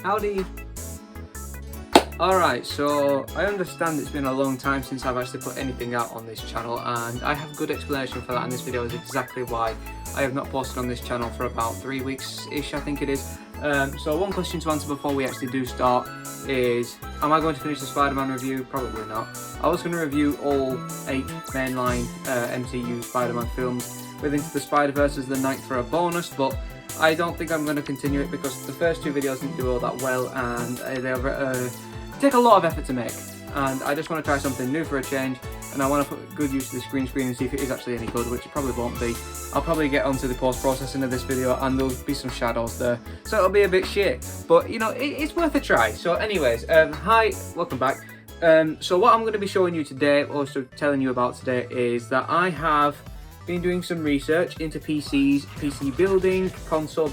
Howdy! Alright, so I understand it's been a long time since I've actually put anything out on this channel, and I have a good explanation for that, and this video is exactly why I have not posted on this channel for about 3 weeks-ish, I think it is. So one question to answer before we actually do start is, am I going to finish the Spider-Man review? Probably not. I was going to review all 8 mainline MCU Spider-Man films with Into the Spider-Verse as the 9th for a bonus, but I don't think I'm going to continue it because the first 2 videos didn't do all that well, and they take a lot of effort to make, and I just want to try something new for a change, and I want to put good use to the green screen and see if it is actually any good, which it probably won't be. I'll probably get onto the post-processing of this video and there'll be some shadows there, so it'll be a bit shit, but you know, it's worth a try. So anyways, hi, welcome back. So what I'm going to be showing you today, also telling you about today, is that I have been doing some research into PCs, PC building, console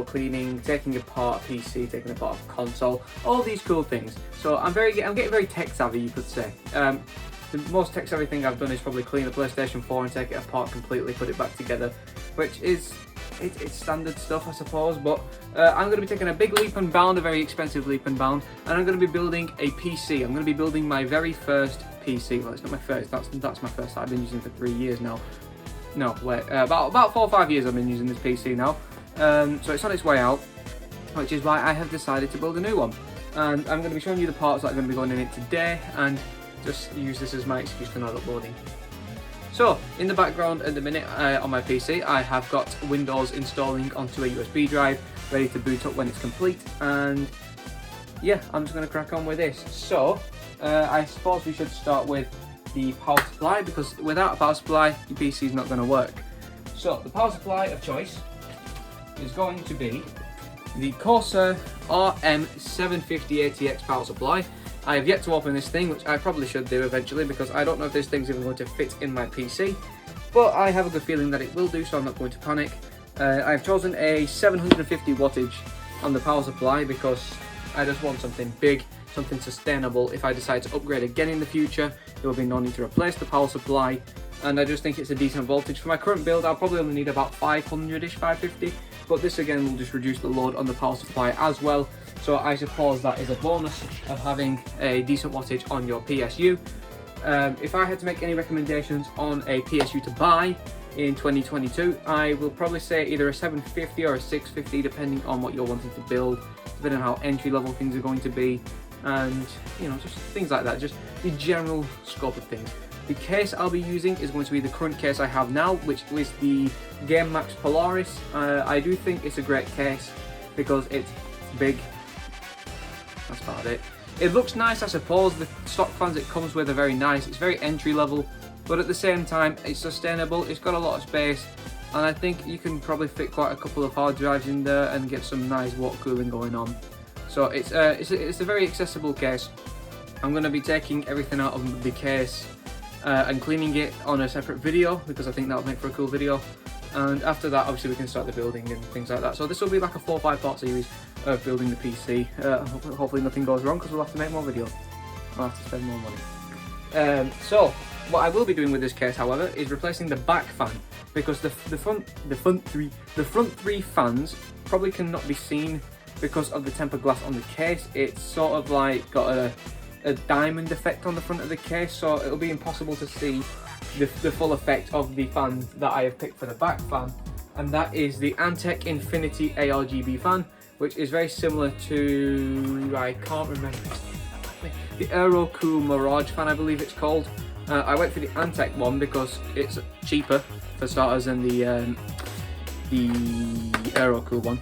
cleaning, taking apart a PC, taking apart a console, all these cool things. So I'm getting very tech savvy, you could say. The most tech savvy thing I've done is probably clean the PlayStation 4 and take it apart completely, put it back together, which is it's standard stuff, I suppose. But I'm going to be taking a big leap and bound, a very expensive leap and bound, and I'm going to be building a PC. I'm going to be building my very first PC. Well, it's not my first. That's my first. I've been using it for 3 years now. No, wait, about 4 or 5 years I've been using this PC now. So it's on its way out, which is why I have decided to build a new one. And I'm going to be showing you the parts that are going to be going in it today, and just use this as my excuse for not uploading. So, in the background at the minute on my PC, I have got Windows installing onto a USB drive, ready to boot up when it's complete, and yeah, I'm just going to crack on with this. So, I suppose we should start with the power supply, because without a power supply, your PC is not going to work. So, the power supply of choice is going to be the Corsair RM750ATX power supply. I have yet to open this thing, which I probably should do eventually, because I don't know if this thing's even going to fit in my PC, but I have a good feeling that it will do, so I'm not going to panic. I've chosen a 750 wattage on the power supply because I just want something big, something sustainable. If I decide to upgrade again in the future, there will be no need to replace the power supply, and I just think it's a decent voltage. For my current build, I'll probably only need about 500-ish, 550, but this again will just reduce the load on the power supply as well. So I suppose that is a bonus of having a decent wattage on your PSU. If I had to make any recommendations on a PSU to buy in 2022, I will probably say either a 750 or a 650, depending on what you're wanting to build, depending on how entry level things are going to be, and you know, just things like that, just the general scope of things. The case I'll be using is going to be the current case I have now, which is the GameMax Polaris. I do think it's a great case because it's big. That's about it. It looks nice, I suppose. The stock fans it comes with are very nice. It's very entry level, but at the same time, it's sustainable. It's got a lot of space, and I think you can probably fit quite a couple of hard drives in there and get some nice water cooling going on. So it's a very accessible case. I'm going to be taking everything out of the case and cleaning it on a separate video, because I think that'll make for a cool video. And after that, obviously, we can start the building and things like that. So this will be like a 4 or 5 part series of building the PC. Hopefully nothing goes wrong, because we'll have to make more videos. I'll have to spend more money. So what I will be doing with this case, however, is replacing the back fan, because the front three fans probably cannot be seen because of the tempered glass on the case. It's sort of like got a diamond effect on the front of the case, so it'll be impossible to see the full effect of the fan that I have picked for the back fan, and that is the Antec Infinity ARGB fan, which is very similar to, I can't remember, the Aerocool Mirage fan, I believe it's called. I went for the Antec one because it's cheaper for starters than the Aerocool one,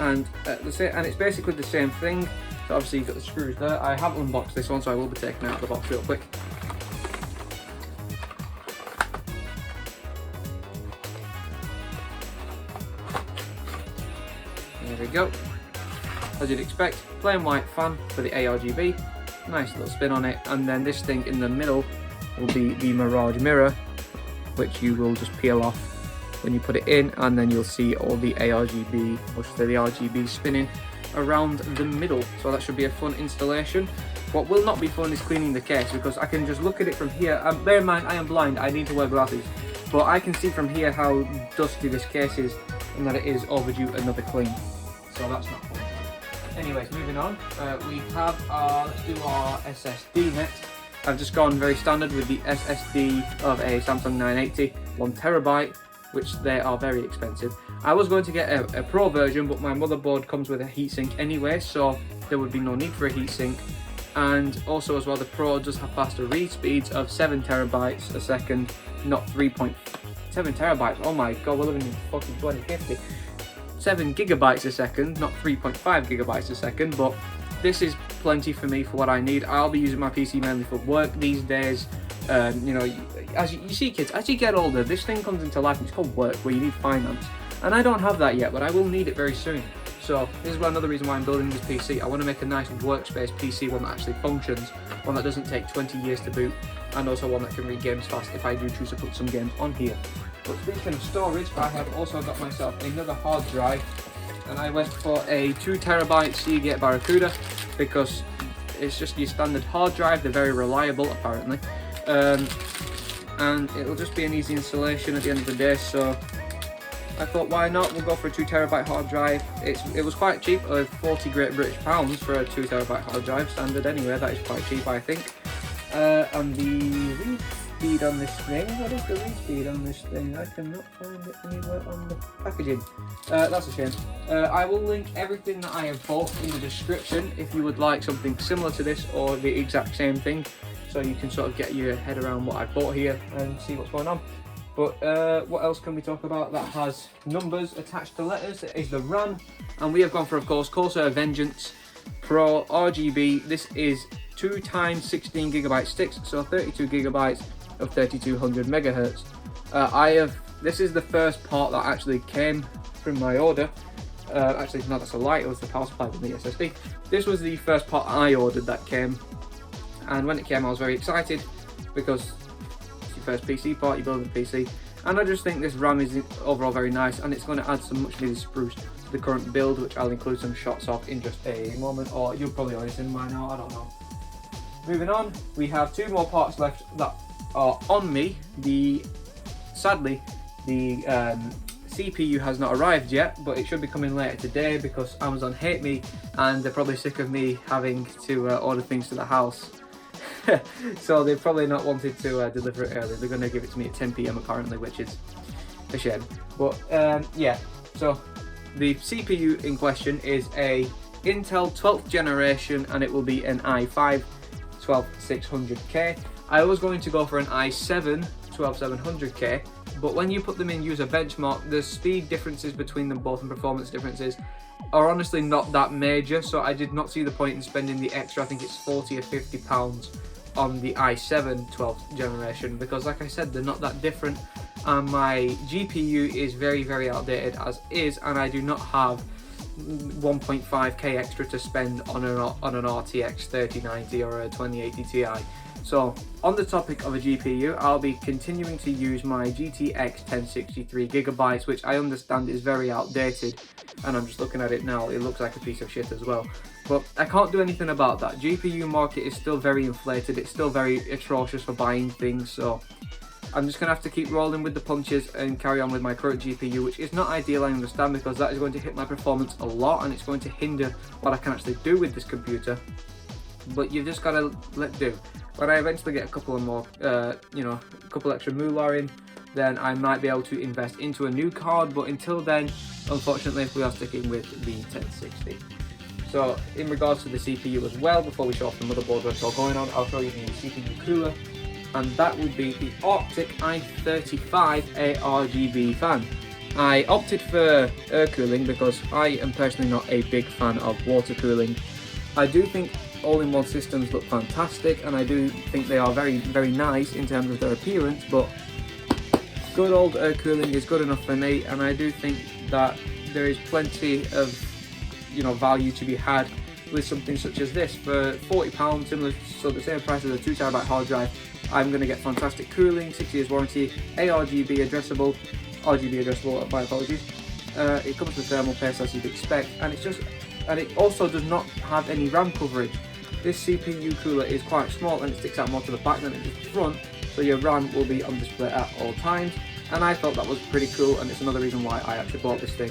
and it's basically the same thing. So obviously you've got the screws there. I haven't unboxed this one, so I will be taking it out of the box real quick. There we go. As you'd expect, plain white fan for the ARGB. Nice little spin on it, and then this thing in the middle will be the Mirage mirror, which you will just peel off when you put it in, and then you'll see all the ARGB, or should I say the RGB spinning around the middle. So that should be a fun installation. What will not be fun is cleaning the case, because I can just look at it from here. Bear in mind, I am blind, I need to wear glasses, but I can see from here how dusty this case is and that it is overdue another clean. So that's not fun. Anyways, moving on, we have let's do our SSD next. I've just gone very standard with the SSD of a Samsung 980, 1TB, which they are very expensive. I was going to get a Pro version, but my motherboard comes with a heatsink anyway, so there would be no need for a heatsink. And also as well, the Pro does have faster read speeds of 7TB a second, not 3.7 terabytes. Oh my god, we're living in fucking 2050. 7 gigabytes a second, not 3.5 gigabytes a second, but this is plenty for me for what I need. I'll be using my PC mainly for work these days. You know, as you see kids, as you get older, this thing comes into life and it's called work, where you need finance. And I don't have that yet, but I will need it very soon. So this is another reason why I'm building this PC. I want to make a nice workspace PC, one that actually functions, one that doesn't take 20 years to boot, and also one that can read games fast if I do choose to put some games on here. But speaking of storage, I have also got myself another hard drive, and I went for a 2TB Seagate Barracuda because it's just your standard hard drive. They're very reliable apparently, and it'll just be an easy installation at the end of the day. So I thought, why not? We'll go for a 2TB hard drive. It was quite cheap, 40 Great British pounds for a 2TB hard drive, standard anyway. That is quite cheap, I think. And the read speed on this thing, what is the read speed on this thing? I cannot find it anywhere on the packaging. That's a shame. I will link everything that I have bought in the description if you would like something similar to this or the exact same thing, so you can sort of get your head around what I bought here and see what's going on. But what else can we talk about that has numbers attached to letters? It is the RAM, and we have gone for, of course, Corsair Vengeance Pro RGB. This is 2 times 16 gigabyte sticks, so 32 gigabytes of 3200 megahertz. This is the first part that actually came from my order. Actually, no, that's a lie. It was the power supply with the SSD. This was the first part I ordered that came, and when it came, I was very excited because first PC part, you build a PC, and I just think this RAM is overall very nice, and it's going to add some much needed spruce to the current build, which I'll include some shots of in just a moment, or you'll probably already seen mine now, I don't know. Moving on, we have 2 more parts left that are on me. Sadly, the CPU has not arrived yet, but it should be coming later today because Amazon hate me and they're probably sick of me having to order things to the house. So they've probably not wanted to deliver it early. They're going to give it to me at 10 PM apparently, which is a shame. But yeah, so the CPU in question is a Intel 12th generation, and it will be an i5 12600K. I was going to go for an i7 12700K, but when you put them in user benchmark, the speed differences between them both and performance differences are honestly not that major, so I did not see the point in spending the extra, I think it's 40 or 50 pounds on the i7 12th generation, because like I said, they're not that different, and my GPU is very, very outdated as is, and I do not have 1.5k extra to spend on an RTX 3090 or a 2080 Ti. So on the topic of a GPU, I'll be continuing to use my GTX 1063GB, which I understand is very outdated, and I'm just looking at it now, it looks like a piece of shit as well. But I can't do anything about that. GPU market is still very inflated, it's still very atrocious for buying things, so I'm just going to have to keep rolling with the punches and carry on with my current GPU, which is not ideal, I understand, because that is going to hit my performance a lot and it's going to hinder what I can actually do with this computer. But you've just got to let do. When I eventually get a couple of more, a couple extra moolah in, then I might be able to invest into a new card, but until then, unfortunately, we are sticking with the 1060. So in regards to the CPU as well, before we show off the motherboard what's all going on, I'll show you the CPU cooler, and that would be the Arctic i35 ARGB fan. I opted for air cooling because I am personally not a big fan of water cooling. I do think all-in-one systems look fantastic, and I do think they are very, very nice in terms of their appearance, but good old air cooling is good enough for me, and I do think that there is plenty of value to be had with something such as this. For £40, similar, so the same price as a 2TB hard drive, I'm going to get fantastic cooling, 6 years warranty, RGB addressable, my apologies. It comes with thermal paste as you'd expect, and it also does not have any RAM coverage. This CPU cooler is quite small and it sticks out more to the back than it does the front, so your RAM will be on display at all times, and I thought that was pretty cool, and it's another reason why I actually bought this thing.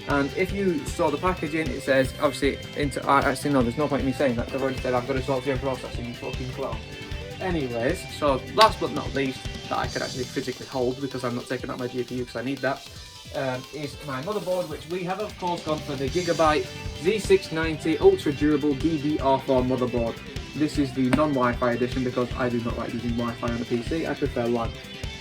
And if you saw the packaging, it says obviously actually no, there's no point in me saying that. I've already said I've got a software processor, you fucking clown. Anyways, so last but not least, that I can actually physically hold because I'm not taking out my GPU because I need that, is my motherboard, which we have of course gone for the Gigabyte Z690 Ultra Durable DDR4 motherboard. This is the non-Wi-Fi edition because I do not like using Wi-Fi on a PC, I prefer LAN.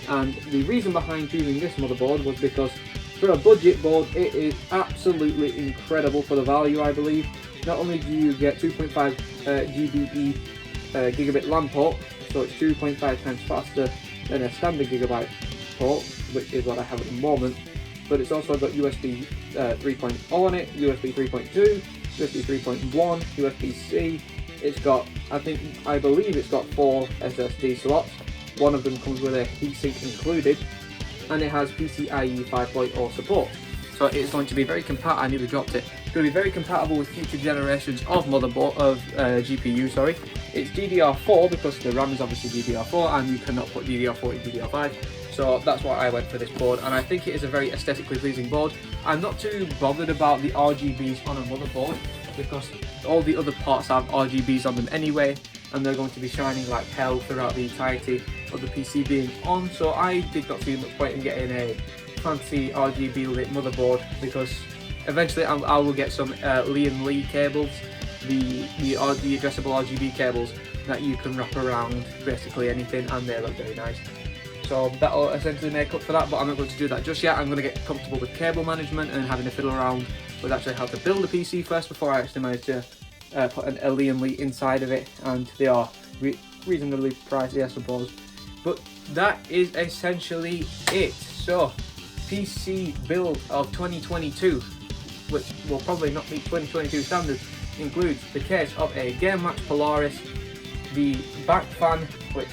And the reason behind choosing this motherboard was because for a budget board, it is absolutely incredible for the value, I believe. Not only do you get 2.5 GBE gigabit LAN port, so it's 2.5 times faster than a standard Gigabyte port, which is what I have at the moment, but it's also got USB 3.0 on it, USB 3.2, USB 3.1, USB-C. It's got, I believe it's got 4 SSD slots. One of them comes with a heatsink included, and it has PCIe 5.0 support. So it's going to be very compatible. I nearly dropped it. It's going to be very compatible with future generations of GPU. Sorry, it's DDR4 because the RAM is obviously DDR4, and you cannot put DDR4 in DDR5. So that's why I went for this board, and I think it is a very aesthetically pleasing board. I'm not too bothered about the RGBs on a motherboard because all the other parts have RGBs on them anyway, and they're going to be shining like hell throughout the entirety of the PC being on. So I did not see much point in getting a fancy RGB lit motherboard because eventually I will get some Lian Li cables, the addressable RGB cables that you can wrap around basically anything, and they look very nice. So that'll essentially make up for that, but I'm not going to do that just yet. I'm going to get comfortable with cable management and having to fiddle around with actually how to build a PC first before I actually manage to put a Lian Li inside of it, and they are reasonably pricey, I suppose. But that is essentially it. So PC build of 2022, which will probably not meet 2022 standards, includes the case of a Game Match Polaris, the back fan, which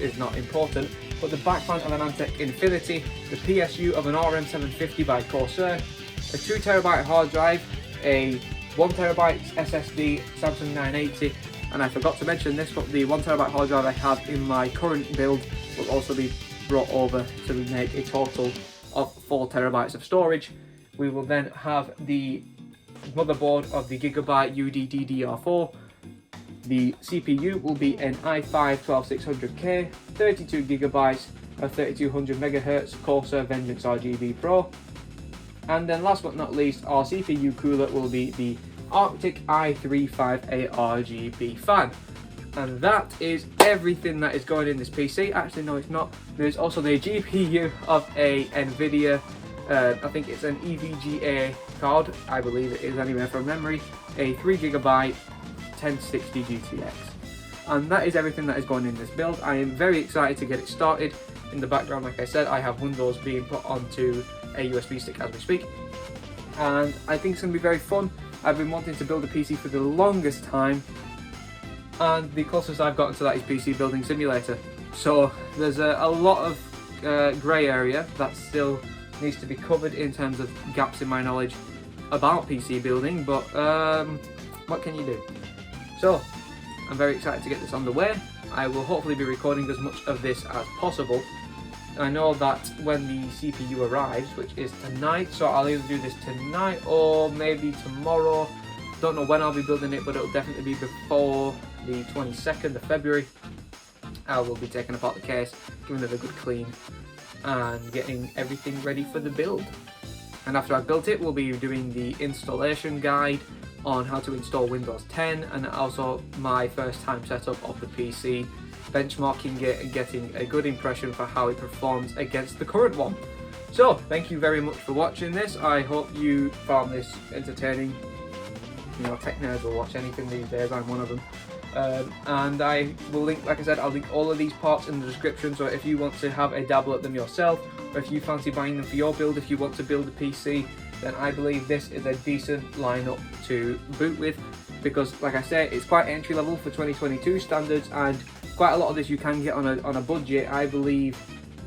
is not important, but the back fan of an Antec Infinity, the PSU of an RM750 by Corsair, a 2TB hard drive, a 1TB SSD Samsung 980, and I forgot to mention this, but the 1TB hard drive I have in my current build will also be brought over to make a total of 4TB of storage. We will then have the motherboard of the Gigabyte UD-DDR4. The CPU will be an i5-12600K, 32GB of 3200MHz Corsair Vengeance RGB Pro. And then last but not least, our CPU cooler will be the Arctic i35A RGB fan. And that is everything that is going in this PC. Actually, no, it's not. There's also the GPU of a NVIDIA, I think it's an EVGA card, I believe it is anyway from memory, a 3GB 1060 GTX. And that is everything that is going in this build. I am very excited to get it started. In the background, like I said, I have Windows being put onto a USB stick as we speak, and I think it's going to be very fun. I've been wanting to build a PC for the longest time, and the closest I've gotten to that is PC Building Simulator. So there's a lot of grey area that still needs to be covered in terms of gaps in my knowledge about PC building, but what can you do? So I'm very excited to get this on the way. I will hopefully be recording as much of this as possible. I know that when the CPU arrives, which is tonight, so I'll either do this tonight or maybe tomorrow. Don't know when I'll be building it, but it'll definitely be before the 22nd of February. I will be taking apart the case, giving it a good clean, and getting everything ready for the build. And after I've built it, we'll be doing the installation guide on how to install Windows 10, and also my first time setup of the PC, benchmarking it and getting a good impression for how it performs against the current one. So thank you very much for watching this. I hope you found this entertaining. You know, tech nerds will watch anything these days, I'm one of them. And I will link, like I said, I'll link all of these parts in the description, so if you want to have a dabble at them yourself, or if you fancy buying them for your build, if you want to build a PC, then I believe this is a decent lineup to boot with, because like I say, it's quite entry level for 2022 standards, and quite a lot of this you can get on a budget. I believe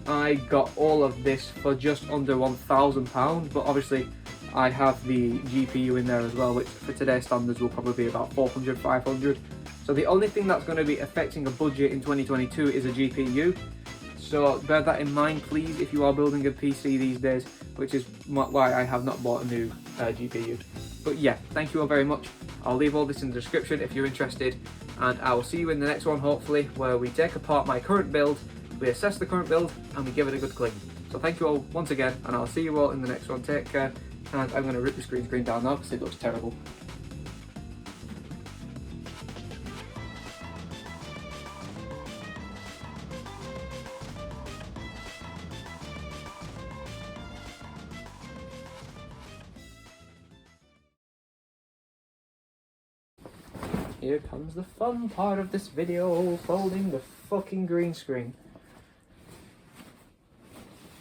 I got all of this for just under £1,000, but obviously I have the GPU in there as well, which for today's standards will probably be about 400, 500. So the only thing that's going to be affecting a budget in 2022 is a GPU. So bear that in mind, please, if you are building a PC these days, which is why I have not bought a new GPU. But yeah, thank you all very much. I'll leave all this in the description if you're interested, and I will see you in the next one, hopefully, where we take apart my current build, we assess the current build, and we give it a good clean. So thank you all once again, and I'll see you all in the next one. Take care, and I'm going to rip the screen down now because it looks terrible. Here comes the fun part of this video, folding the fucking green screen.